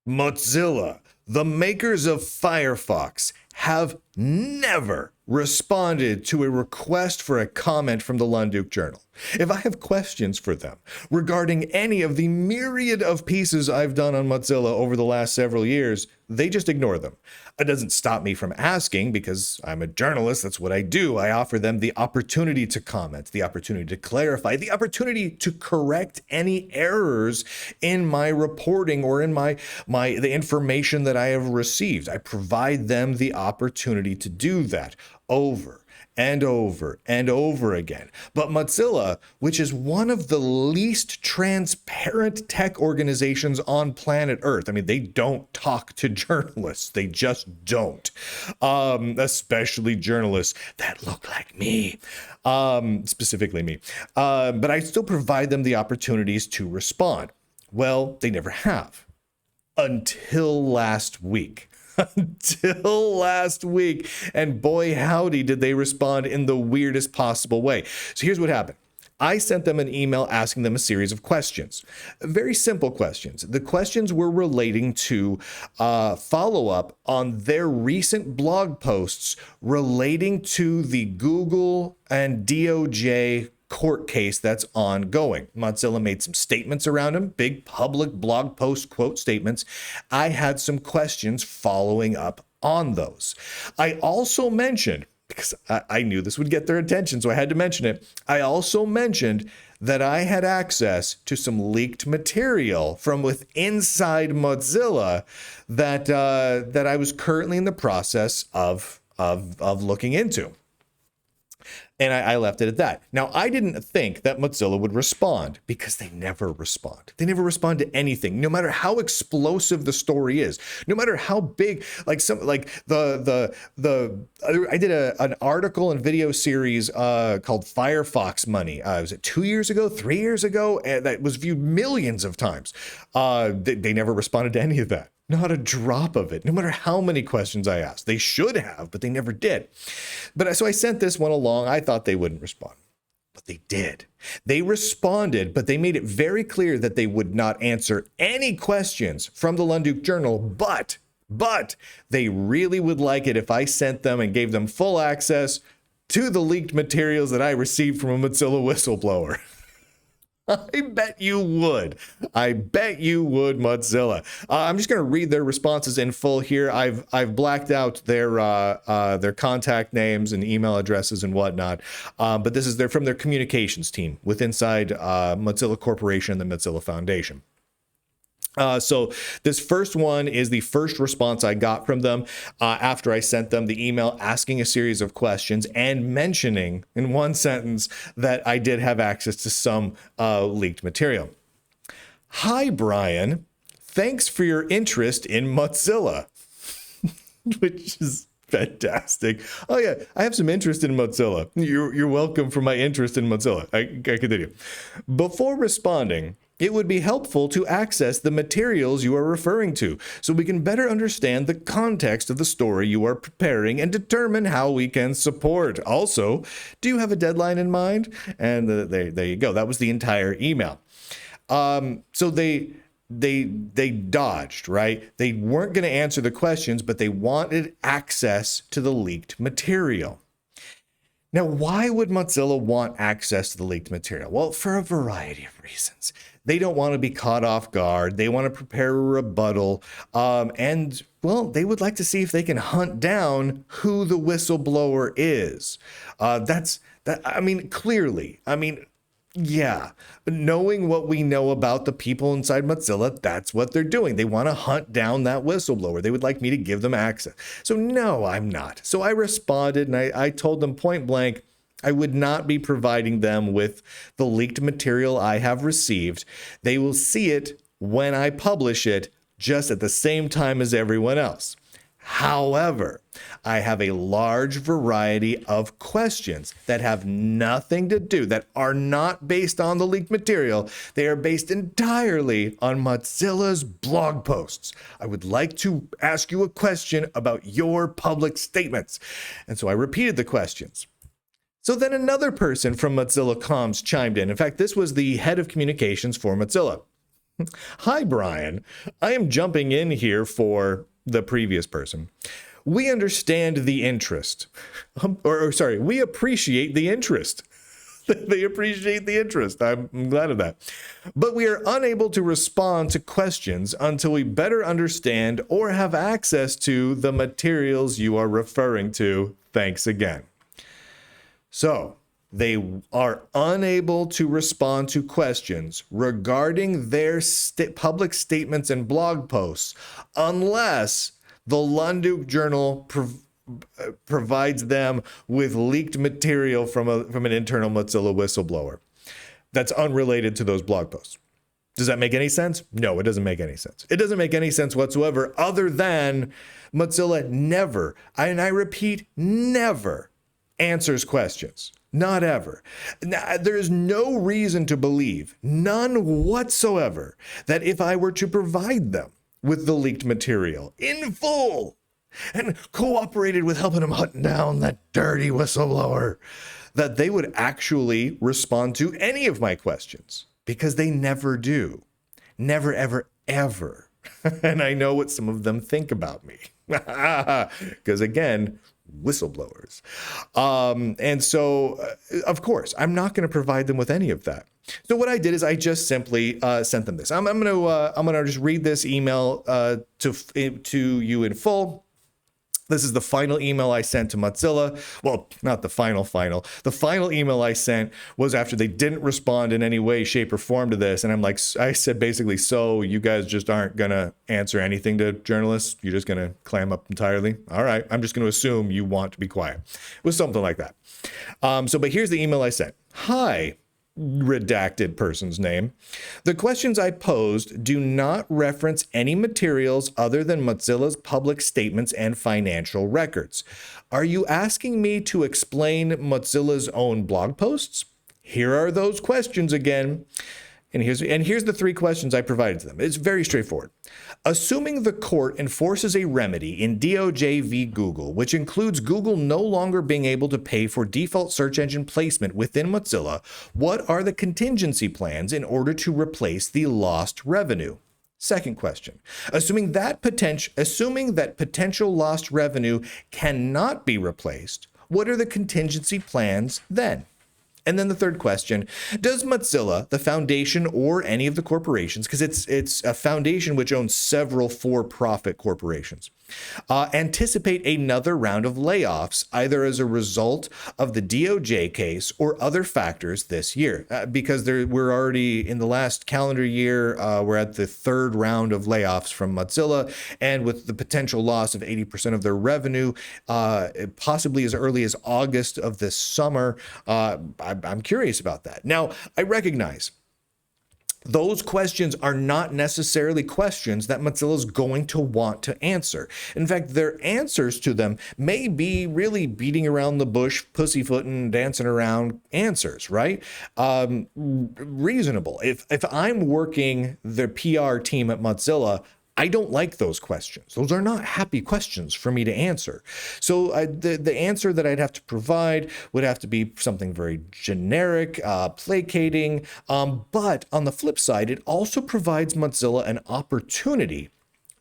Mozilla, the makers of Firefox, have never responded to a request for a comment from the Lunduke Journal. If I have questions for them regarding any of the myriad of pieces I've done on Mozilla over the last several years, they just ignore them. It doesn't stop me from asking because I'm a journalist. That's what I do. I offer them the opportunity to comment, the opportunity to clarify, the opportunity to correct any errors in my reporting or in the information that I have received. I provide them the opportunity to do that over and over and over again. But Mozilla, which is one of the least transparent tech organizations on planet Earth, I mean, they don't talk to journalists. They just don't. Especially journalists that look like me, specifically me. But I still provide them the opportunities to respond. Well, they never have until last week. Until last week. And boy, howdy, did they respond in the weirdest possible way. So here's what happened. I sent them an email asking them a series of questions, very simple questions. The questions were relating to follow-up on their recent blog posts relating to the Google and DOJ court case that's ongoing. Mozilla made some statements around them, big public blog post quote statements. I had some questions following up on those. I also mentioned, because I knew this would get their attention, so I had to mention it. I also mentioned that I had access to some leaked material from inside Mozilla that I was currently in the process of looking into. And I left it at that. Now, I didn't think that Mozilla would respond because they never respond. They never respond to anything, no matter how explosive the story is, no matter how big, I did an article and video series called Firefox Money. Was it 2 years ago, 3 years ago? And that was viewed millions of times. They never responded to any of that. Not a drop of it, no matter how many questions I asked. They should have, but they never did. So I sent this one along. I thought they wouldn't respond, but they did. They responded, but they made it very clear that they would not answer any questions from the Lunduke Journal, but they really would like it if I sent them and gave them full access to the leaked materials that I received from a Mozilla whistleblower. I bet you would. I bet you would, Mozilla. I'm just going to read their responses in full here. I've blacked out their contact names and email addresses and whatnot. But this is from their communications team inside Mozilla Corporation and the Mozilla Foundation. So this first one is the first response I got from them after I sent them the email asking a series of questions and mentioning in one sentence that I did have access to some leaked material. Hi, Brian. Thanks for your interest in Mozilla, which is fantastic. Oh, yeah, I have some interest in Mozilla. You're welcome for my interest in Mozilla. I continue. Before responding, it would be helpful to access the materials you are referring to so we can better understand the context of the story you are preparing and determine how we can support. Also, do you have a deadline in mind? And there you go. That was the entire email. So they dodged, right? They weren't going to answer the questions, but they wanted access to the leaked material. Now, why would Mozilla want access to the leaked material? Well, for a variety of reasons. They don't want to be caught off guard. They want to prepare a rebuttal. And, well, they would like to see if they can hunt down who the whistleblower is. Clearly. Yeah, knowing what we know about the people inside Mozilla, that's what they're doing. They want to hunt down that whistleblower. They would like me to give them access. So no, I'm not. So I responded and I told them point blank, I would not be providing them with the leaked material I have received. They will see it when I publish it, just at the same time as everyone else. However, I have a large variety of questions that have nothing to do, that are not based on the leaked material. They are based entirely on Mozilla's blog posts. I would like to ask you a question about your public statements. And so I repeated the questions. So then another person from Mozilla Comms chimed in. In fact, this was the head of communications for Mozilla. Hi, Brian. I am jumping in here for the previous person. We understand the interest. Sorry, we appreciate the interest. They appreciate the interest. I'm glad of that. But we are unable to respond to questions until we better understand or have access to the materials you are referring to. Thanks again. So, they are unable to respond to questions regarding their public statements and blog posts unless the Lunduke Journal provides them with leaked material from an internal Mozilla whistleblower that's unrelated to those blog posts. Does that make any sense? No, it doesn't make any sense. It doesn't make any sense whatsoever, other than Mozilla never, and I repeat, never answers questions. Not ever. Now, there is no reason to believe, none whatsoever, that if I were to provide them with the leaked material in full and cooperated with helping them hunt down that dirty whistleblower, that they would actually respond to any of my questions, because they never do. Never, ever, ever. And I know what some of them think about me. Because again, whistleblowers. And so, of course, I'm not going to provide them with any of that. So what I did is I just simply sent them this. I'm going to just read this email to you in full. This is the final email I sent to Mozilla. Well, not the final. The final email I sent was after they didn't respond in any way, shape, or form to this. And I said basically, so you guys just aren't going to answer anything to journalists? You're just going to clam up entirely? All right, I'm just going to assume you want to be quiet. It was something like that. But here's the email I sent. Hi, redacted person's name. The questions I posed do not reference any materials other than Mozilla's public statements and financial records. Are you asking me to explain Mozilla's own blog posts? Here are those questions again. And here's the three questions I provided to them. It's very straightforward. Assuming the court enforces a remedy in DOJ v. Google, which includes Google no longer being able to pay for default search engine placement within Mozilla, what are the contingency plans in order to replace the lost revenue? Second question. Assuming that potential lost revenue cannot be replaced, what are the contingency plans then? And then the third question, does Mozilla, the foundation, or any of the corporations, because it's a foundation which owns several for-profit corporations, anticipate another round of layoffs, either as a result of the DOJ case or other factors this year? Because we're already in the last calendar year, we're at the third round of layoffs from Mozilla, and with the potential loss of 80% of their revenue, possibly as early as August of this summer, I'm curious about that. Now, I recognize those questions are not necessarily questions that Mozilla is going to want to answer. In fact, their answers to them may be really beating around the bush, pussyfooting, dancing around answers, right? Reasonable. If I'm working the PR team at Mozilla, I don't like those questions. Those are not happy questions for me to answer. So the answer that I'd have to provide would have to be something very generic, placating. But on the flip side, it also provides Mozilla an opportunity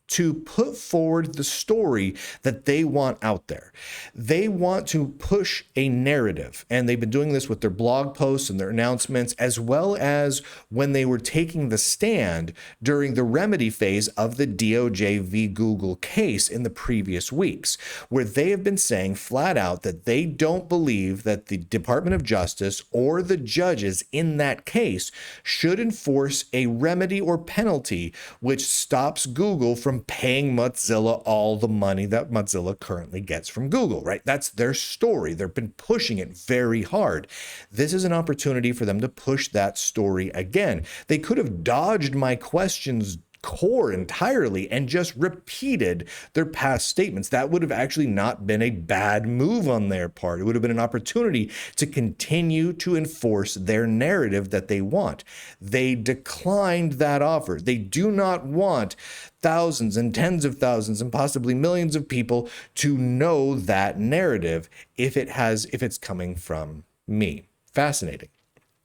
to put forward the story that they want out there. They want to push a narrative, and they've been doing this with their blog posts and their announcements, as well as when they were taking the stand during the remedy phase of the DOJ v. Google case in the previous weeks, where they have been saying flat out that they don't believe that the Department of Justice or the judges in that case should enforce a remedy or penalty which stops Google from paying Mozilla all the money that Mozilla currently gets from Google, right? That's their story. They've been pushing it very hard. This is an opportunity for them to push that story again. They could have dodged my questions core entirely and just repeated their past statements. That would have actually not been a bad move on their part. It would have been an opportunity to continue to enforce their narrative that they want. They declined that offer. They do not want thousands and tens of thousands and possibly millions of people to know that narrative if it's coming from me. Fascinating.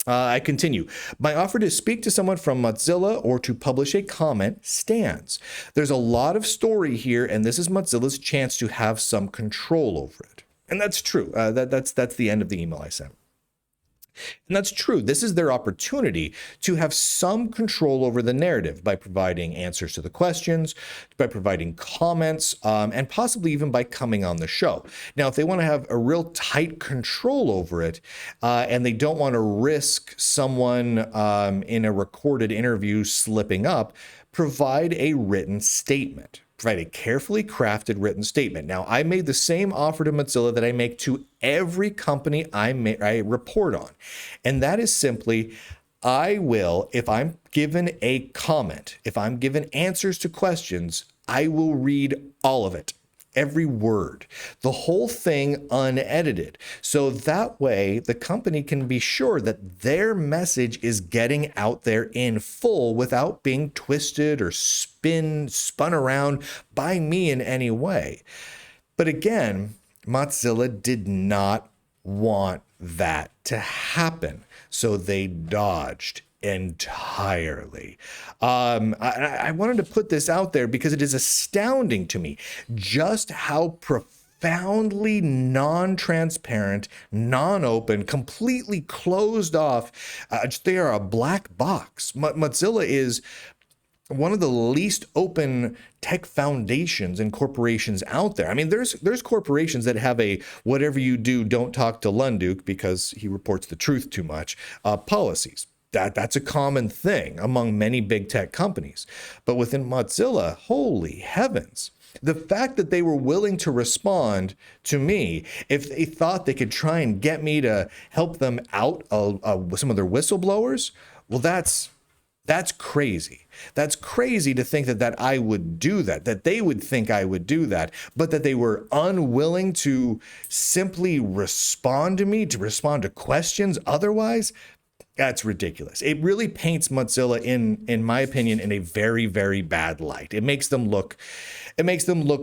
I continue. My offer to speak to someone from Mozilla or to publish a comment stands. There's a lot of story here, and this is Mozilla's chance to have some control over it. And that's true. That's the end of the email I sent. And that's true. This is their opportunity to have some control over the narrative by providing answers to the questions, by providing comments, and possibly even by coming on the show. Now, if they want to have a real tight control over it, and they don't want to risk someone in a recorded interview slipping up, provide a written statement. Provide a carefully crafted written statement. Now, I made the same offer to Mozilla that I make to every company I report on. And that is simply, I will, if I'm given a comment, if I'm given answers to questions, I will read all of it. Every word, the whole thing unedited. So that way the company can be sure that their message is getting out there in full without being twisted or spun around by me in any way. But again, Mozilla did not want that to happen. So they dodged entirely. I wanted to put this out there because it is astounding to me just how profoundly non-transparent, non-open, completely closed off. They are a black box. Mozilla is one of the least open tech foundations and corporations out there. I mean, there's corporations that have a whatever you do, don't talk to Lunduke because he reports the truth too much policies. That's a common thing among many big tech companies. But within Mozilla, holy heavens, the fact that they were willing to respond to me, if they thought they could try and get me to help them out with some of their whistleblowers, well, that's crazy. That's crazy to think that I would do that they would think I would do that, but that they were unwilling to simply respond to me, to respond to questions otherwise. That's ridiculous. It really paints Mozilla in my opinion, in a very, very bad light. It makes them look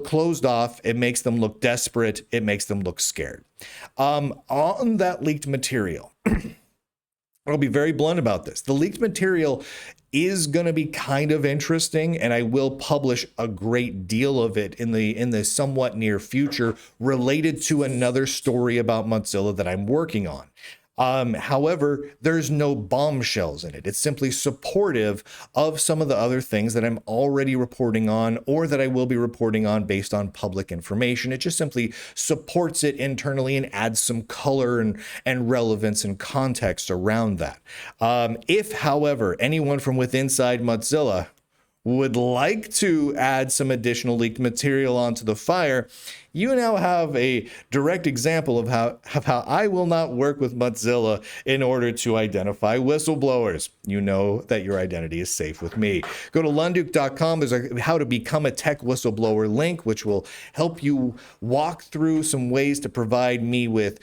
closed off. It makes them look desperate. It makes them look scared. On that leaked material, I'll be very blunt about this. The leaked material is going to be kind of interesting, and I will publish a great deal of it in the somewhat near future related to another story about Mozilla that I'm working on. However, there's no bombshells in it. It's simply supportive of some of the other things that I'm already reporting on or that I will be reporting on based on public information. It just simply supports it internally and adds some color and relevance and context around that. If, however, anyone from within Mozilla would like to add some additional leaked material onto the fire, you now have a direct example of how I will not work with Mozilla in order to identify whistleblowers. You know that your identity is safe with me. Go to lunduke.com. There's a how to become a tech whistleblower link, which will help you walk through some ways to provide me with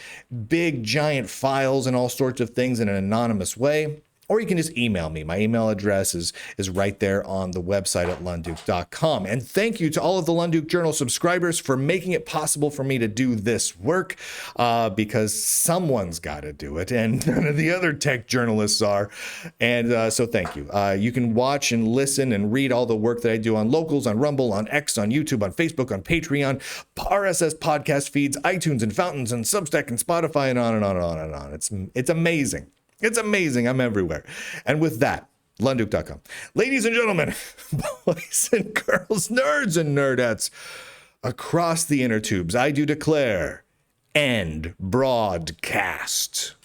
big, giant files and all sorts of things in an anonymous way. Or you can just email me. My email address is right there on the website at lunduke.com. And thank you to all of the Lunduke Journal subscribers for making it possible for me to do this work, because someone's got to do it, and none of the other tech journalists are. And so thank you. You can watch and listen and read all the work that I do on Locals, on Rumble, on X, on YouTube, on Facebook, on Patreon, RSS podcast feeds, iTunes and Fountains and Substack and Spotify, and on and on and on and on. It's amazing. It's amazing. I'm everywhere. And with that, lunduke.com. Ladies and gentlemen, boys and girls, nerds and nerdettes across the inner tubes, I do declare end broadcast.